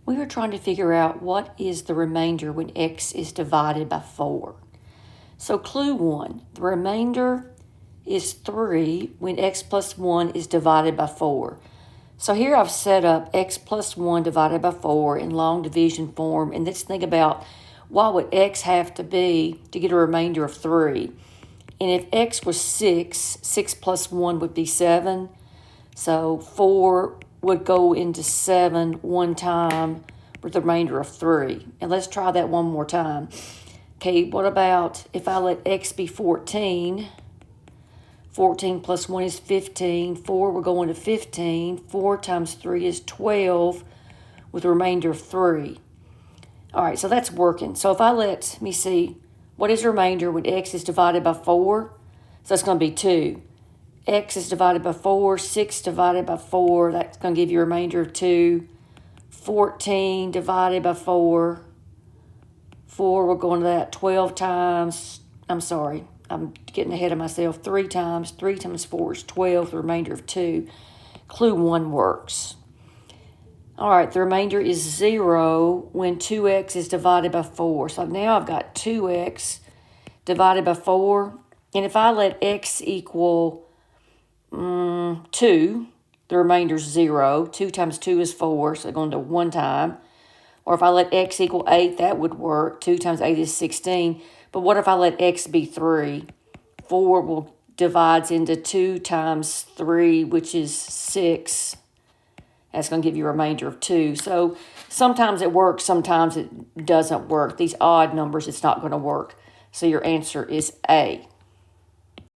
we were trying to figure out what is the remainder when x is divided by 4. So clue 1, the remainder is 3 when x plus 1 is divided by 4. So here I've set up x plus 1 divided by 4 in long division form, and let's think about what would x have to be to get a remainder of 3. And if x was 6, 6 plus 1 would be 7. So 4 would go into 7 one time with the remainder of 3. And let's try that one more time. Okay, what about if I let x be 14? 14 plus 1 is 15. 4 will go into 15. 4 times 3 is 12 with a remainder of 3. All right, so that's working. So if I let me see, what is the remainder when x is divided by 4? So that's going to be 2. X is divided by 4. 6 divided by 4. That's going to give you a remainder of 2. 14 divided by 4. 4 will go into that 12 times. I'm sorry. I'm getting ahead of myself. 3 times. 3 times 4 is 12. The remainder of 2. Clue 1 works. All right, the remainder is 0 when 2x is divided by 4. So now I've got 2x divided by 4. And if I let x equal 2, the remainder is 0. 2 times 2 is 4, so going to 1 time. Or if I let x equal 8, that would work. 2 times 8 is 16. But what if I let x be 3? 4 divides into 2 times 3, which is 6. That's going to give you a remainder of 2. So sometimes it works, sometimes it doesn't work. These odd numbers, it's not going to work. So your answer is A.